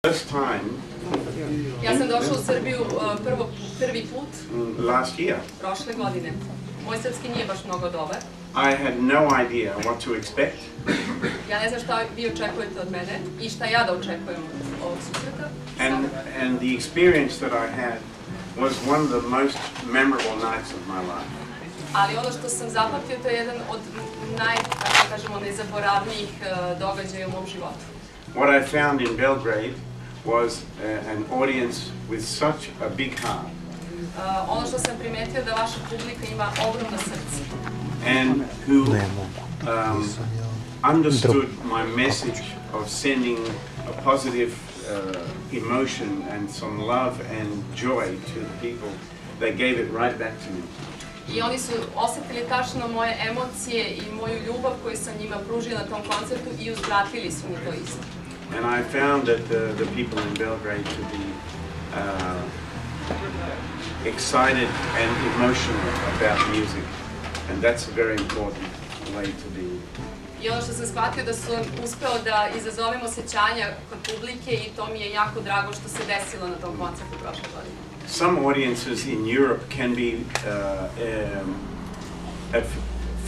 First time. Ja sam došla u Srbiju prvi put. Last year. Prošle godine. Moj srpski nije baš mnogo dobar. I had no idea what to expect. Ja ne znam šta vi očekujete od mene i šta ja da očekujem od ovog susreta. And the experience that I had was one of the most memorable nights of my life. Ali ono što sam zapamtio, to je jedan od najnezaboravnijih događaja u mom životu. What I found in Belgrade was an audience with such a big heart. Ono što sam primetio da vaša publika ima ogromno srce. And who understood my message of sending a positive emotion and some love and joy to the people. They gave it right back to me. I oni su osjetili tačno moje emocije i moju ljubav koju sam njima pružila na tom koncertu i uzvratili su mi to isto. And I found that the people in Belgrade to be excited and emotional about music, and that's a very important way to be. I ono što sam shvatio da sam uspeo da izazovem osjećanja kod publike i to mi je jako drago što se desilo na tom koncertu prošle godine. Some audiences in Europe can be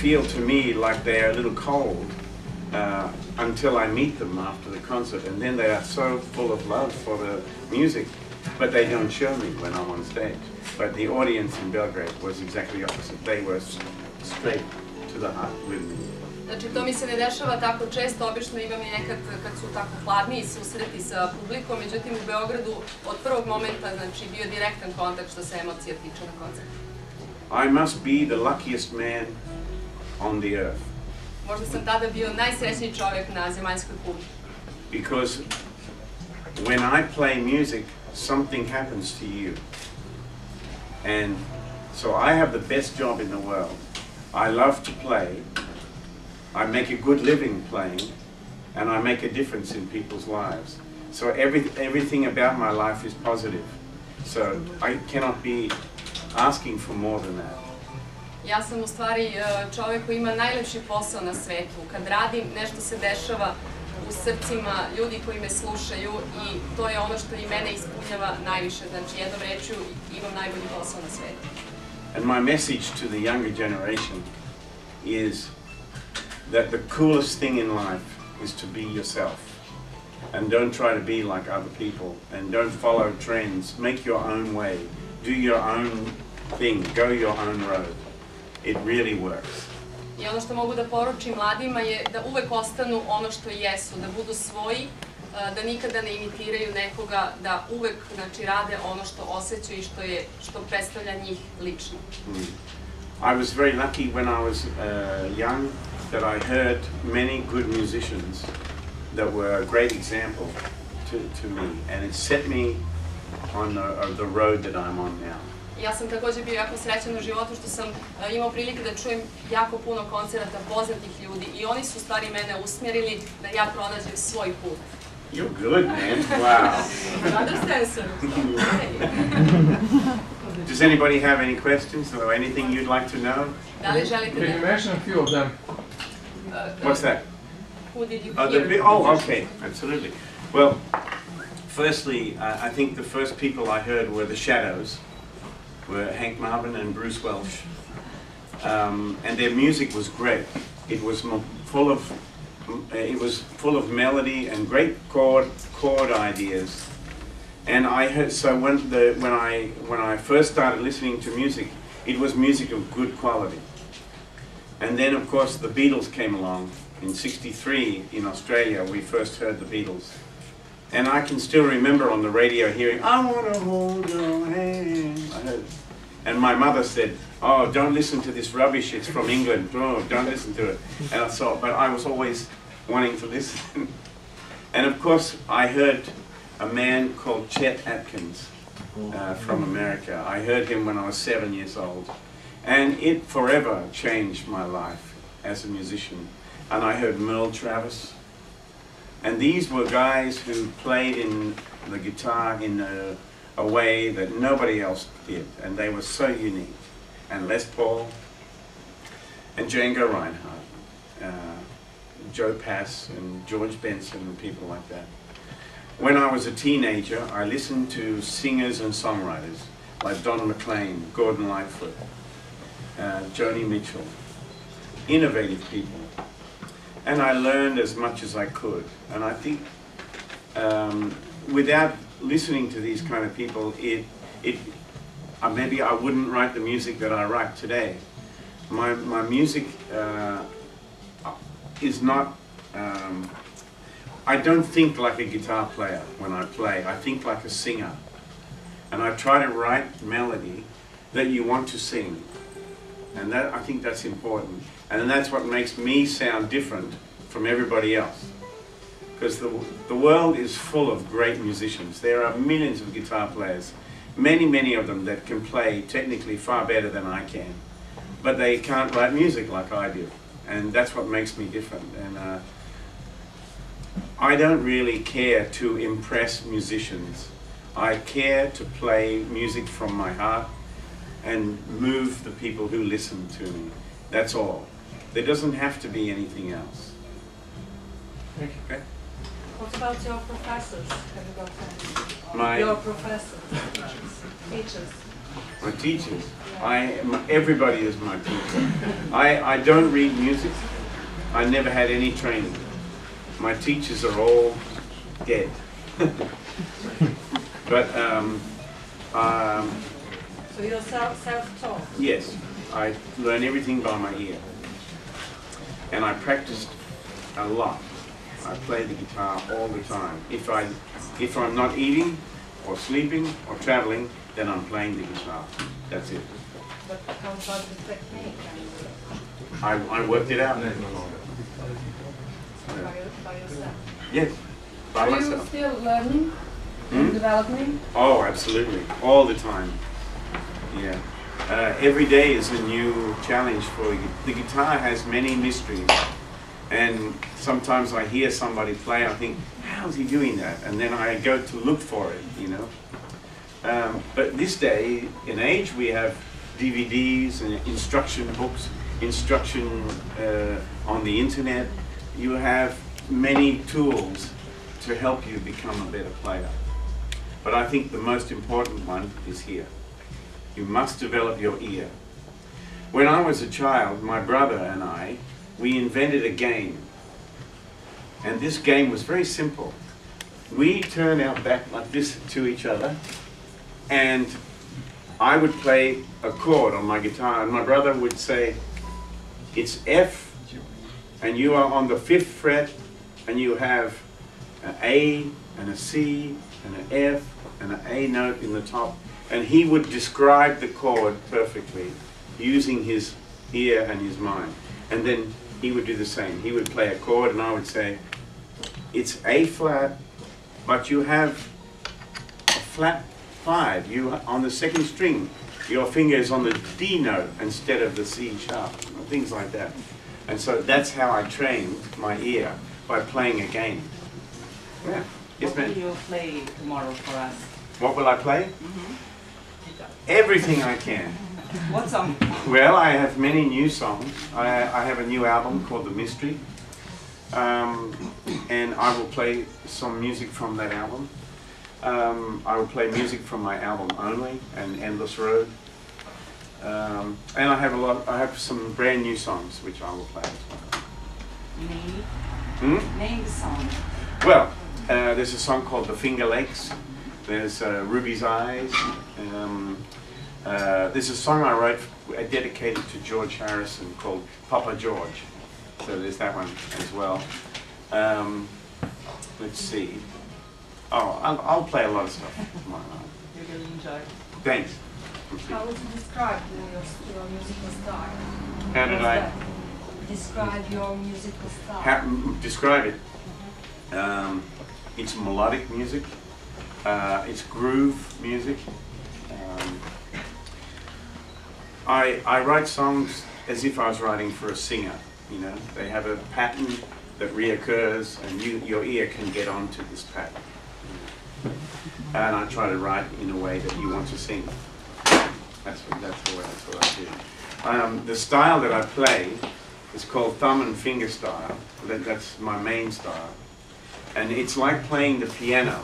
feel to me like they are a little cold until I meet them after the concert, and then they are so full of love for the music, but they don't show me when I'm on stage. But the audience in Belgrade was exactly opposite. They were straight to the heart with me. Znači, to mi se ne dešava tako često, obično imam i nekad kad su tako hladniji susreti sa publikom, međutim u Beogradu od prvog momenta, znači, bio direktan kontakt što se emocija tiče na koncertu. I must be the luckiest man on the earth. Možda sam tada bio najsrećniji čovjek na zemaljskoj kugli. Because when I play music, something happens to you. And so I have the best job in the world. I love to play. I make a good living playing, and I make a difference in people's lives. So everything about my life is positive. So I cannot be asking for more than that. Ja sam u stvari čovjek koji ima najlepši posao na svetu. Kad radim, nešto se dešava u srcima ljudi koji me slušaju i to je ono što i mene ispunjava najviše. Znači, jednom rečju imam najbolji posao na svetu. And my message to the younger generation is that the coolest thing in life is to be yourself. And don't try to be like other people. And don't follow trends. Make your own way. Do your own thing. Go your own road. It really works. I ono što mogu da poručim mladima je da uvek ostanu ono što jesu, da budu svoji, da nikada ne imitiraju nekoga, da uvek, znači, rade ono što osjećaju i što predstavlja njih lično. I was very lucky when I was young that I heard many good musicians that were a great example to me, and it set me on the road that I'm on now. Ja sam također bio jako srećan u životu što sam imao prilike da čujem jako puno koncerata poznatih ljudi i oni su u stvari mene usmjerili da ja pronađem svoj put. You're good, man. Wow. Understand, sir. Does anybody have any questions or anything you'd like to know? Da li želite Can you mention a few of them? What's that? Who did you hear? Oh, okay, absolutely. Well, firstly, I think the first people I heard were the Shadows, were Hank Marvin and Bruce Welch, and their music was great. It was full of melody and great chord ideas. And I heard, so when I first started listening to music, it was music of good quality. And then, of course, the Beatles came along. In '63 in Australia, we first heard the Beatles. And I can still remember on the radio hearing, I want to hold your hand. I heard it. And my mother said, oh, don't listen to this rubbish, it's from England. Oh, don't listen to it. And I thought, but I was always wanting to listen. And of course, I heard a man called Chet Atkins from America. I heard him when I was 7 years old. And it forever changed my life as a musician. And I heard Merle Travis. And these were guys who played in the guitar in a way that nobody else did. And they were so unique. And Les Paul, and Django Reinhardt, Joe Pass, and George Benson, and people like that. When I was a teenager, I listened to singers and songwriters like Don McLean, Gordon Lightfoot, Joni Mitchell, innovative people. And I learned as much as I could. And I think without listening to these kind of people, maybe I wouldn't write the music that I write today. My music is not, I don't think like a guitar player when I play. I think like a singer. And I try to write melody that you want to sing. And that, I think that's important. And that's what makes me sound different from everybody else. Because the world is full of great musicians. There are millions of guitar players, many of them that can play technically far better than I can. But they can't write music like I do. And that's what makes me different. And I don't really care to impress musicians. I care to play music from my heart and move the people who listen to me. That's all. There doesn't have to be anything else. Thank you. Okay? What about your professors? Have you got any? My, Your professors, teachers. my teachers. Everybody is my teacher. I don't read music. I never had any training. My teachers are all dead. But So you're self-taught? yes, I learn everything by my ear. And I practiced a lot. I play the guitar all the time. If I'm not eating or sleeping or traveling, then I'm playing the guitar. That's it. But how about the technique? I worked it out. By yourself? Yes, by Are you myself. still learning and developing? Oh, absolutely. All the time. Yeah. Every day is a new challenge for you. The guitar has many mysteries. And sometimes I hear somebody play, I think, how's he doing that? And then I go to look for it, you know. But this day and age, we have DVDs and instruction books, instruction on the internet. You have many tools to help you become a better player. But I think the most important one is here. You must develop your ear. When I was a child, my brother and I, we invented a game. And this game was very simple. We turned our back like this to each other, and I would play a chord on my guitar, and my brother would say, it's F, and you are on the 5th fret, and you have an A, and a C, and an F, and an A note in the top, and he would describe the chord perfectly, using his ear and his mind. And then he would do the same. He would play a chord, and I would say, it's A flat, but you have a flat 5. You on the 2nd string. Your finger is on the D note instead of the C sharp. Things like that. And so that's how I trained my ear, by playing a game. Yeah. Yes, What ma'am. will you play tomorrow for us? What will I play? Everything I can. What song? Well, I have many new songs. I have a new album called The Mystery. And I will play some music from that album. I will play music from my album Only and Endless Road. And I have some brand new songs which I will play as well. Name the song. Well, there's a song called The Finger Lakes. There's Ruby's Eyes. There's a song I wrote dedicated to George Harrison called Papa George. So there's that one as well. Let's see. Oh, I'll play a lot of stuff tomorrow night. You will enjoy. Thanks. How would you describe your musical style? How did I Describe your musical style. describe it? It's melodic music. It's groove music. I write songs as if I was writing for a singer. You know, they have a pattern that reoccurs, and your ear can get onto this pattern. And I try to write in a way that you want to sing. That's what I do. The style that I play is called thumb and finger style. That's my main style. And it's like playing the piano,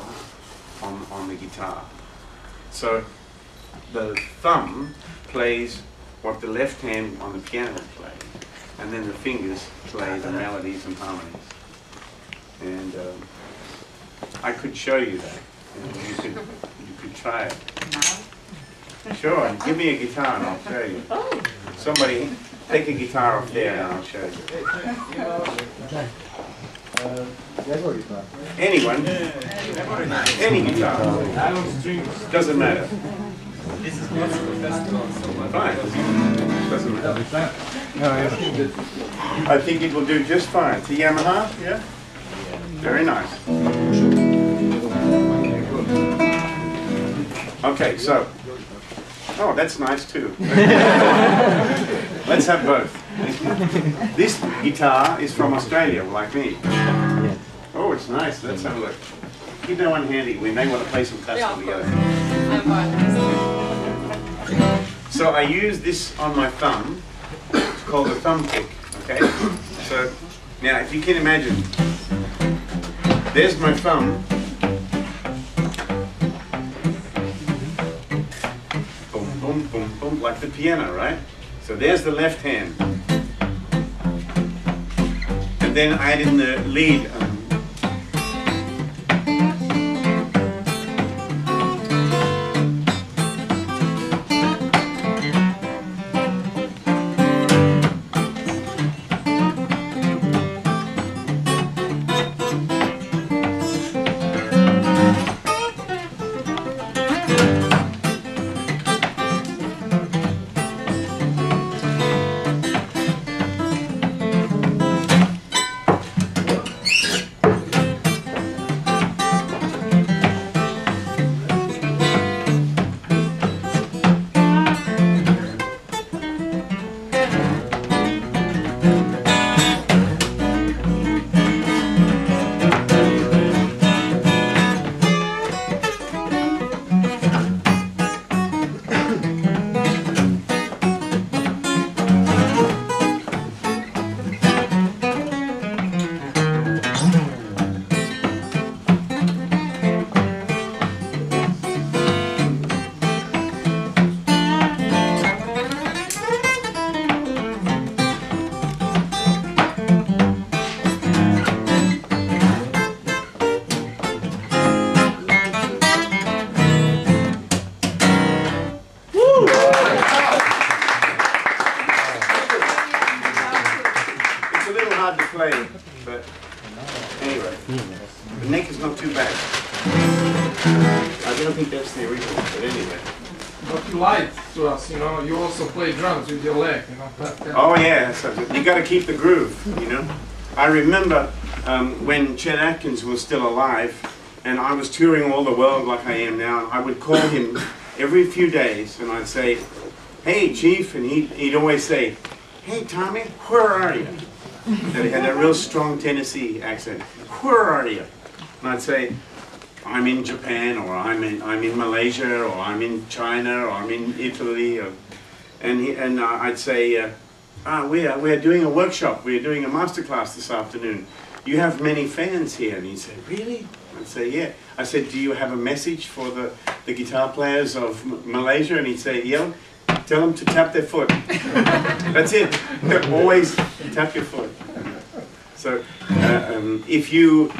on the guitar. So the thumb plays what the left hand on the piano would play, and then the fingers play the melodies and harmonies. And I could show you that. You could try it. Sure, give me a guitar and I'll show you. Somebody take a guitar off there and I'll show you. Anyone? Any guitar. Doesn't matter. Fine. Doesn't matter. I think it will do just fine. It's a Yamaha? Yeah? Very nice. Okay, so. Oh, that's nice too. Let's have both. This guitar is from Australia, like me. Oh, it's nice. Let's have a look. Keep that one handy. We may want to play some classical together. So I use this on my thumb. It's called a thumb pick. Okay. So now, if you can imagine, there's my thumb. Boom, boom, boom, boom, like the piano, right? So there's the left hand. And then I add in the lead. But anyway, the neck is not too bad. I don't think that's the original, but anyway. But you lied to us, you know, you also play drums with your leg, you know. Oh yeah, so you got to keep the groove, you know. I remember when Chet Atkins was still alive, and I was touring all the world like I am now. I would call him every few days, and I'd say, "Hey, Chief," and he'd always say, "Hey, Tommy, where are you?" And he had that real strong Tennessee accent. "Where are you?" And I'd say, "I'm in Japan," or I'm in Malaysia," or "I'm in China," or "I'm in Italy," and I'd say, we are doing a workshop. We are doing a masterclass this afternoon. You have many fans here." And he'd say, "Really?" I'd say, "Yeah." I said, "Do you have a message for the guitar players of Malaysia?" And he'd say, "Yeah, tell them to tap their foot." That's it. Always tap your foot. So if you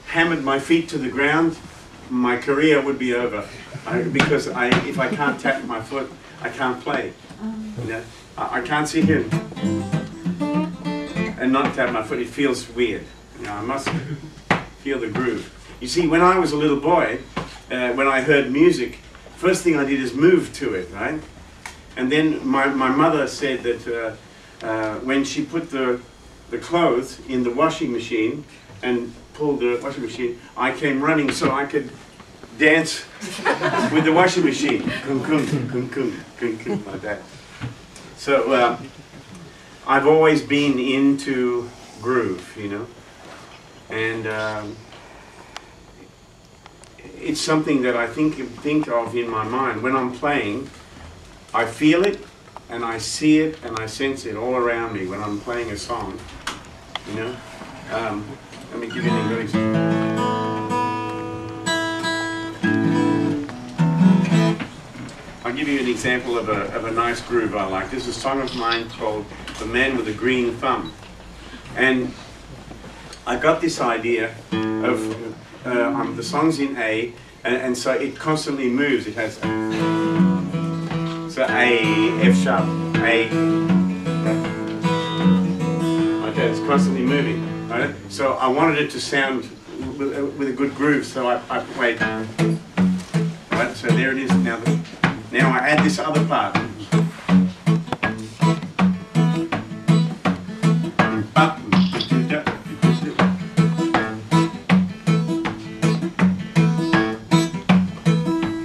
hammered my feet to the ground, my career would be over. Because if I can't tap my foot, I can't play. You know? I can't sit here and not tap my foot. It feels weird. You know, I must feel the groove. You see, when I was a little boy, when I heard music, first thing I did is move to it, right? And then my mother said that when she put the clothes in the washing machine and pulled the washing machine, I came running so I could dance with the washing machine. Kung, kung, kung, kung, kung, kung, like that. So I've always been into groove, you know, and it's something that I think of in my mind. When I'm playing, I feel it, and I see it, and I sense it all around me when I'm playing a song, you know. Let me give you an example. give you an example of a nice groove I like. There's a song of mine called "The Man with the Green Thumb," and I got this idea of the song's in A, and so it constantly moves. It has so A, F sharp, A. Okay, it's constantly moving. Right? So I wanted it to sound with a good groove, so I played. Right, so there it is. Now I add this other part.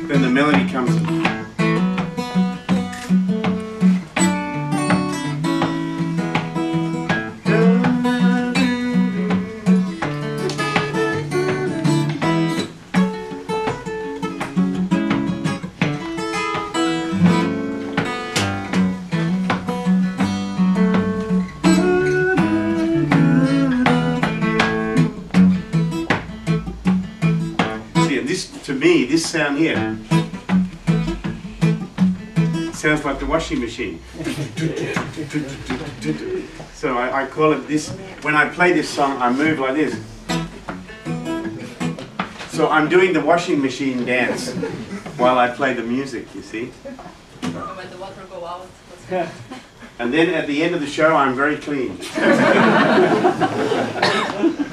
Then the melody comes in. To me, this sound here sounds like the washing machine. So I call it this. When I play this song, I move like this. So I'm doing the washing machine dance while I play the music, you see. When the water go out. And then at the end of the show, I'm very clean.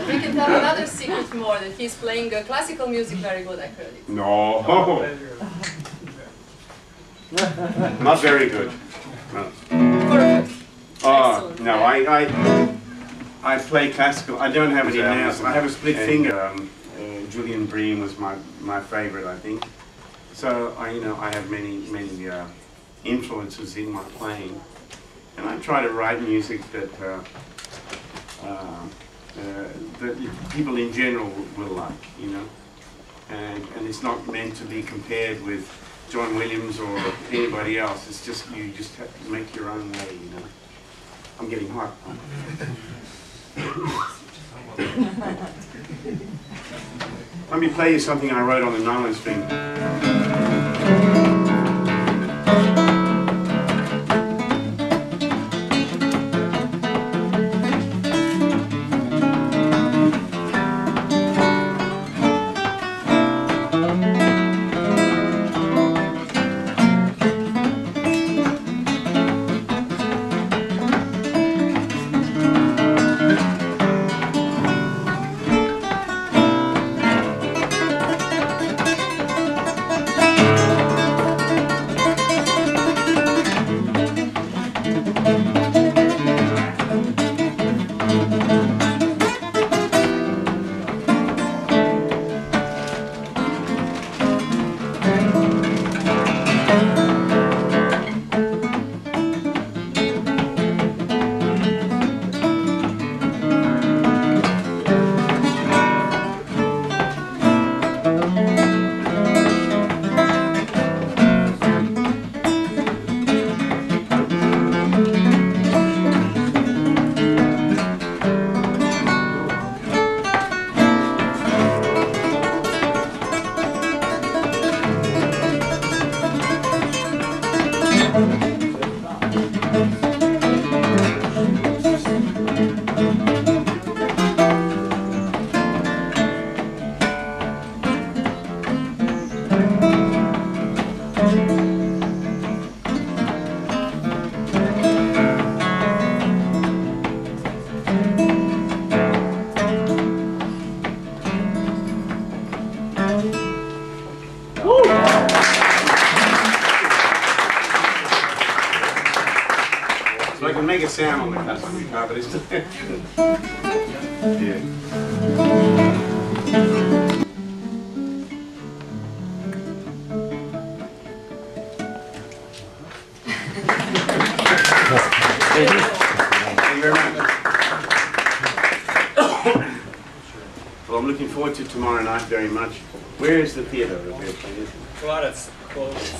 We can tell another secret more, that he's playing classical music very good, I heard it. No. Not very good. No. Perfect. Oh, Excellent. no, I play classical. I don't have any nails. I have a split finger. Julian Bream was my favorite, I think. So I have many influences in my playing, and I try to write music that that people in general will like, and it's not meant to be compared with John Williams or anybody else. It's just you just have to make your own way, I'm getting hot. Let me play you something I wrote on the nylon string. So I can make a sound on the classical guitar, but it's yeah. Thank you very much. Well, I'm looking forward to tomorrow night very much. Where is the theatre that we're playing? Well, it's closed.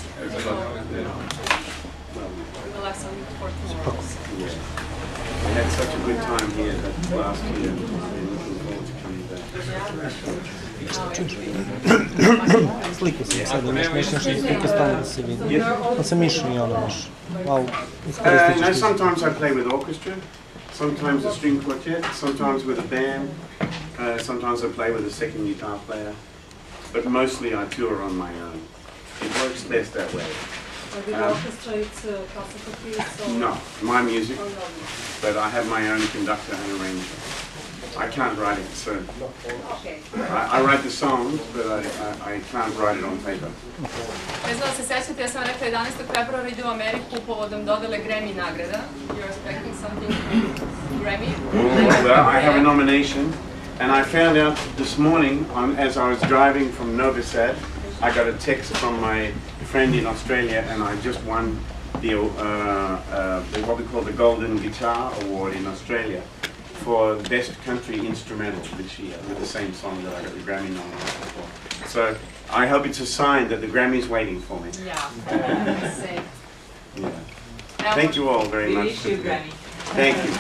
We'll have some for tomorrow. Yeah. We had such a good time here that last year. I'm looking forward to coming back. Sliku sam sad, imaš nešto što slike stane da se vidi. On se mišu i ono baš. Malo No, sometimes I play with orchestra, sometimes a string quartet, sometimes with a band, sometimes I play with a second guitar player, but mostly I tour on my own. It works best that way. With the orchestra, it's classical piece or... No, my music, but I have my own conductor and arranger. I can't write it, so Okay. I write the songs, but I can't write it on paper. Ne znam da se sjećate, ja sam rekla 11. februara ide u Ameriku povodom dodele Grammy nagrada. You're expecting something Grammy? Well, I have a nomination, and I found out this morning, as I was driving from Novi Sad, I got a text from my friend in Australia, and I just won the what we call the Golden Guitar Award in Australia for the best country instrumental this year, with the same song that I got the Grammy nomination for. So I hope it's a sign that the Grammy's waiting for me. Yeah, same. Yeah. Thank you all very We much. wish you Grammy. Thank you.